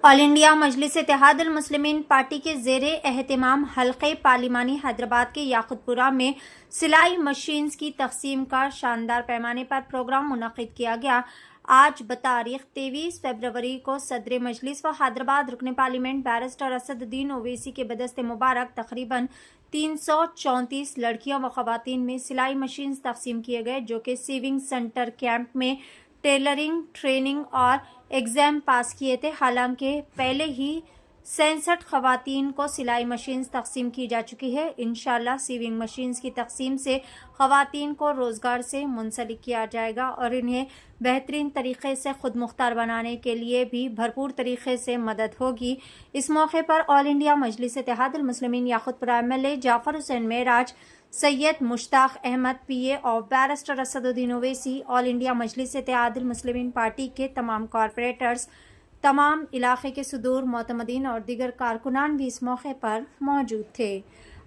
آل India مجلس اتحاد المسلمین party کے زیر اہتمام حلقہ پارلیمانی حیدرآباد کے یاقوت پورہ میں سلائی مشینز کی تقسیم کا شاندار پیمانے پر پروگرام منعقد کیا گیا۔ آج بتاریخ 23 فروری کو صدر مجلس و حیدرآباد رکن پارلیمنٹ بیرسٹر اسد الدین اویسی کے بدست مبارک تقریباً 334 لڑکیوں و خواتین میں سلائی مشینز تقسیم کیے گئے، جو کہ سیونگ سینٹر کیمپ میں ٹیلرنگ ٹریننگ اور ایگزام پاس کیے تھے۔ حالانکہ پہلے ہی 66 خواتین کو سلائی مشینز تقسیم کی جا چکی ہے۔ انشاءاللہ سیونگ مشینز کی تقسیم سے خواتین کو روزگار سے منسلک کیا جائے گا اور انہیں بہترین طریقے سے خود مختار بنانے کے لیے بھی بھرپور طریقے سے مدد ہوگی۔ اس موقع پر آل انڈیا مجلس اتحاد المسلمین یاقوت پورہ MLA جعفر حسین معراج، سید مشتاق احمد PA اور بیرسٹر اسد الدین اویسی، آل انڈیا مجلس اتحاد المسلمین پارٹی کے تمام کارپوریٹرز، تمام علاقے کے صدور معتمدین اور دیگر کارکنان بھی اس موقع پر موجود تھے۔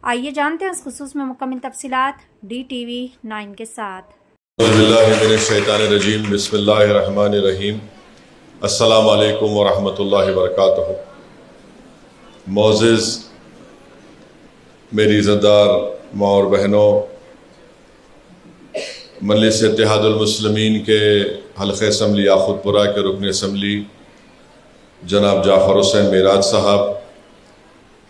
آئیے جانتے ہیں اس خصوص میں مکمل تفصیلات DTV 9 کے ساتھ۔ اعوذ باللہ من الشیطان الرجیم، بسم اللہ الرحمن الرحیم۔ السلام علیکم ورحمۃ اللہ وبرکاتہ۔ معزز میری عزت دار ماں اور بہنوں، مجلس اتحاد المسلمین کے حلقہ اسمبلی یاقوت پورہ کے رکن اسمبلی جناب جعفر حسین معراج صاحب،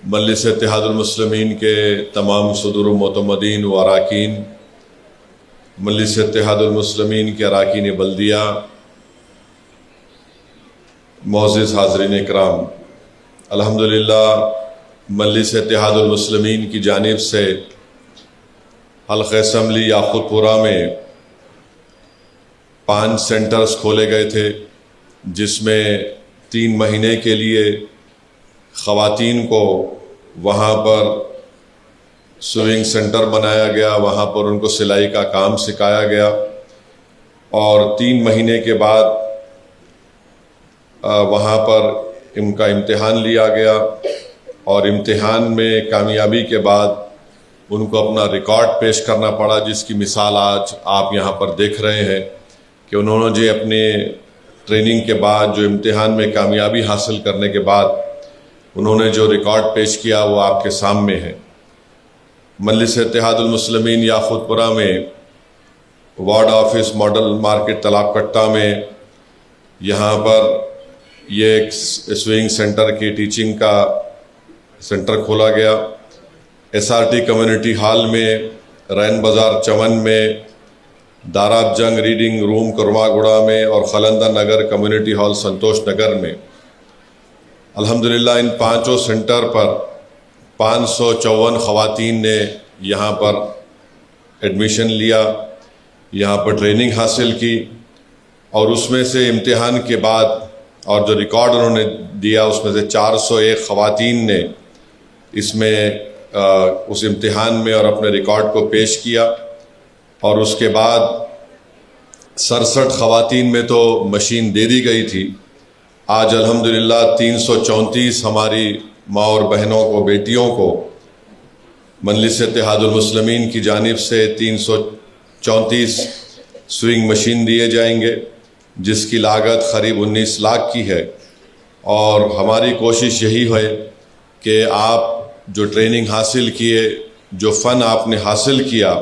مجلس اتحاد المسلمین کے تمام صدور و معتمدین و اراکین، مجلس اتحاد المسلمین کے اراکین بلدیہ، معزز حاضرین اکرام، الحمدللہ مجلس اتحاد المسلمین کی جانب سے حلقہ اسمبلی یاقوت پورہ میں 5 سینٹرز کھولے گئے تھے، جس میں 3 مہینے کے لیے خواتین کو وہاں پر سوئنگ سینٹر بنایا گیا، وہاں پر ان کو سلائی کا کام سکھایا گیا، اور 3 مہینے کے بعد وہاں پر ان کا امتحان لیا گیا، اور امتحان میں کامیابی کے بعد ان کو اپنا ریکارڈ پیش کرنا پڑا، جس کی مثال آج آپ یہاں پر دیکھ رہے ہیں کہ انہوں نے جو اپنے ٹریننگ کے بعد جو امتحان میں کامیابی حاصل کرنے کے بعد انہوں نے جو ریکارڈ پیش کیا وہ آپ کے سامنے ہے۔ مجلس اتحاد المسلمین یاقوت پورہ میں وارڈ آفس ماڈل مارکیٹ تالاب کٹہ میں یہاں پر یہ ایک سوئنگ سینٹر کی ٹیچنگ کا سینٹر کھولا گیا۔ SRT کمیونٹی ہال میں، رین بازار چمن میں، داراب جنگ ریڈنگ روم کرما گڑا میں، اور خلندہ نگر کمیونٹی ہال سنتوش نگر میں۔ الحمدللہ ان 5 سینٹر پر 554 خواتین نے یہاں پر ایڈمیشن لیا، یہاں پر ٹریننگ حاصل کی، اور اس میں سے امتحان کے بعد اور جو ریکارڈ انہوں نے دیا اس میں سے 401 خواتین نے اس میں اس امتحان میں اور اپنے ریکارڈ کو پیش کیا، اور اس کے بعد 67 خواتین میں تو مشین دے دی گئی تھی۔ آج الحمدللہ 334 ہماری ماں اور بہنوں کو، بیٹیوں کو مجلس اتحاد المسلمین کی جانب سے 334 سوئنگ مشین دیے جائیں گے، جس کی لاگت قریب 19 لاکھ کی ہے، اور ہماری کوشش یہی ہے کہ آپ جو ٹریننگ حاصل کیے، جو فن آپ نے حاصل کیا،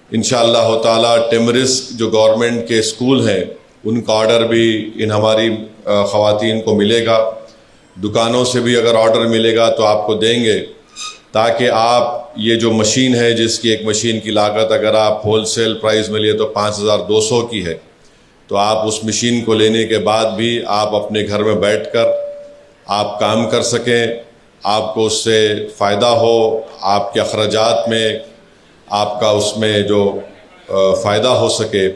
انشاءاللہ تعالی ٹیمرسک جو گورنمنٹ کے اسکول ہیں ان کا آرڈر بھی ان ہماری خواتین کو ملے گا۔ دکانوں سے بھی اگر آرڈر ملے گا تو آپ کو دیں گے، تاکہ آپ یہ جو مشین ہے، جس کی ایک مشین کی لاگت اگر آپ ہول سیل پرائز میں لیے تو 5200 کی ہے، تو آپ اس مشین کو لینے کے بعد بھی آپ اپنے گھر میں بیٹھ کر آپ کام کر سکیں، آپ کو اس سے فائدہ ہو، آپ کے اخراجات میں آپ کا اس میں جو فائدہ ہو سکے۔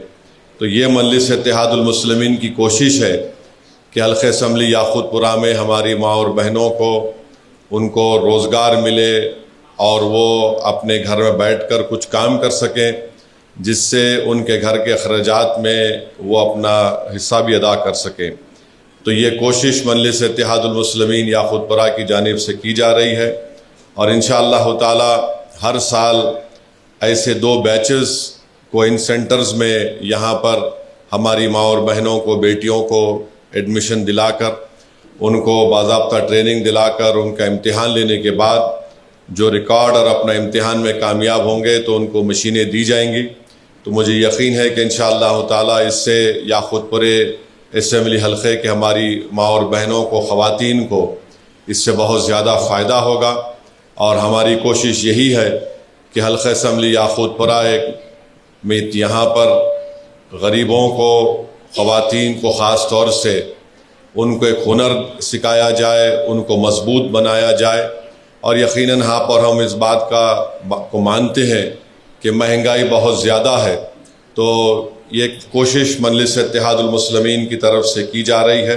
تو یہ مجلس اتحاد المسلمین کی کوشش ہے کہ حلقہ اسمبلی یاقوت پورہ میں ہماری ماں اور بہنوں کو ان کو روزگار ملے، اور وہ اپنے گھر میں بیٹھ کر کچھ کام کر سکیں، جس سے ان کے گھر کے اخراجات میں وہ اپنا حصہ بھی ادا کر سکیں۔ تو یہ کوشش مجلس اتحاد المسلمین یاقوت پورہ کی جانب سے کی جا رہی ہے، اور انشاءاللہ تعالی ہر سال ایسے 2 بیچز کو ان سینٹرز میں یہاں پر ہماری ماں اور بہنوں کو، بیٹیوں کو ایڈمیشن دلا کر ان کو باضابطہ ٹریننگ دلا کر ان کا امتحان لینے کے بعد جو ریکارڈ اور اپنا امتحان میں کامیاب ہوں گے تو ان کو مشینیں دی جائیں گی. تو مجھے یقین ہے کہ انشاءاللہ تعالی اس سے یاقوت پورے اسمبلی حلقے کے ہماری ماں اور بہنوں کو، خواتین کو اس سے بہت زیادہ فائدہ ہوگا. اور ہماری کوشش یہی ہے کہ حلقہ اسمبلی یاقوت پورہ میں یہاں پر غریبوں کو، خواتین کو خاص طور سے ان کو ایک ہنر سکھایا جائے، ان کو مضبوط بنایا جائے. اور یقیناً یہاں پر ہم اس بات کو مانتے ہیں کہ مہنگائی بہت زیادہ ہے، تو یہ کوشش مجلس اتحاد المسلمین کی طرف سے کی جا رہی ہے.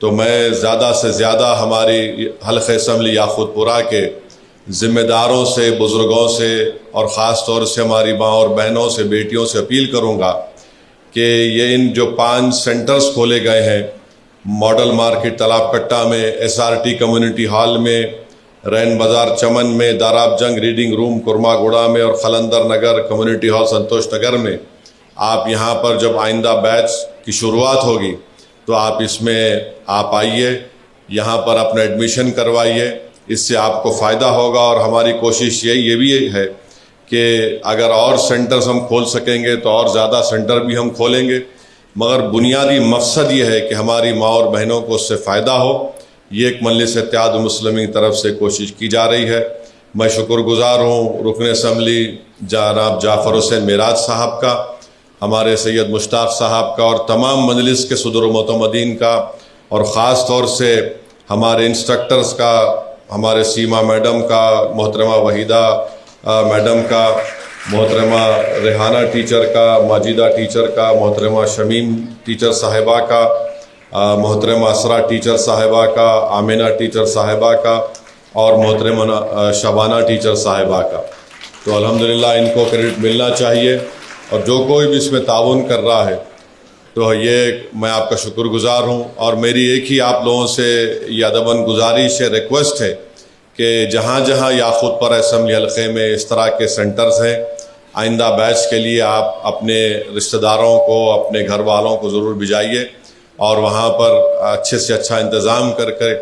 تو میں زیادہ سے زیادہ ہماری حلقہ اسمبلی یاقوت پورہ کے ذمہ داروں سے، بزرگوں سے اور خاص طور سے ہماری ماں اور بہنوں سے، بیٹیوں سے اپیل کروں گا کہ یہ ان جو 5 سینٹرز کھولے گئے ہیں، ماڈل مارکیٹ تالاب کٹا میں، SRT کمیونٹی ہال میں، رین بازار چمن میں، داراب جنگ ریڈنگ روم کرما گوڑا میں، اور خلندر نگر کمیونٹی ہال سنتوش نگر میں، آپ یہاں پر جب آئندہ بیچ کی شروعات ہوگی تو آپ اس میں آپ آئیے، یہاں پر اپنا ایڈمیشن کروائیے. اس سے آپ کو فائدہ ہوگا. اور ہماری کوشش یہ بھی ہے کہ اگر اور سینٹرز ہم کھول سکیں گے تو اور زیادہ سینٹر بھی ہم کھولیں گے، مگر بنیادی مقصد یہ ہے کہ ہماری ماں اور بہنوں کو اس سے فائدہ ہو. یہ ایک مجلس اتحاد المسلمین کی طرف سے کوشش کی جا رہی ہے. میں شکر گزار ہوں رکن اسمبلی جناب جعفر حسین معراج صاحب کا، ہمارے سید مشتاق صاحب کا، اور تمام مجلس کے صدر و معتمدین کا، اور خاص طور سے ہمارے انسٹرکٹرز کا، ہمارے سیما میڈم کا، محترمہ وحیدہ میڈم کا، محترمہ ریحانہ ٹیچر کا، ماجدہ ٹیچر کا، محترمہ شمیم ٹیچر صاحبہ کا، محترمہ اسرا ٹیچر صاحبہ کا، آمینہ ٹیچر صاحبہ کا، اور محترمہ شبانہ ٹیچر صاحبہ کا. تو الحمدللہ ان کو کریڈٹ ملنا چاہیے. اور جو کوئی بھی اس میں تعاون کر رہا ہے تو یہ میں آپ کا شکر گزار ہوں. اور میری ایک ہی آپ لوگوں سے یہ ادباً گزارش ہے، ریکویسٹ ہے کہ جہاں جہاں یاقوت پورہ اسمبلی حلقے میں اس طرح کے سینٹرز ہیں، آئندہ بیچ کے لیے آپ اپنے رشتہ داروں کو، اپنے گھر والوں کو ضرور بھیجائیے، اور وہاں پر اچھے سے اچھا انتظام کر کے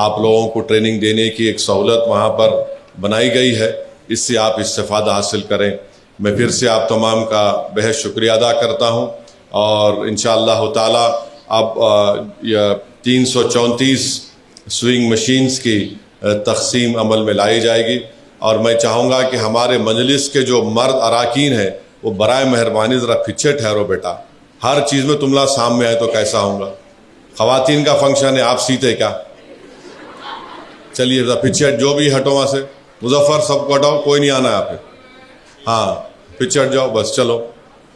آپ لوگوں کو ٹریننگ دینے کی ایک سہولت وہاں پر بنائی گئی ہے. اس سے آپ استفادہ حاصل کریں. میں پھر سے آپ تمام کا بہت شکریہ ادا کرتا ہوں. اور انشاءاللہ تعالی اب 334 سوئنگ مشینز کی تقسیم عمل میں لائی جائے گی. اور میں چاہوں گا کہ ہمارے مجلس کے جو مرد اراکین ہیں وہ برائے مہربانی ذرا پیچھے ٹھہرو بیٹا. ہر چیز میں تم لوگ سامنے آئے تو کیسا ہوں گا؟ خواتین کا فنکشن ہے، آپ سیتے کیا؟ چلیے ذرا پیچھے جو بھی ہٹو وہاں سے. مظفر سب کو ہٹاؤ، کوئی نہیں آنا ہے آپ پہ. ہاں پیچھے ہٹ جاؤ بس. چلو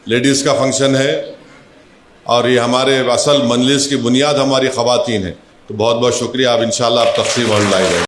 لیڈیز کا فنکشن ہے، اور یہ ہمارے اصل مجلس کی بنیاد ہماری خواتین ہیں. تو بہت بہت شکریہ. آپ انشاءاللہ آپ تقسیم ہم لائے گئے.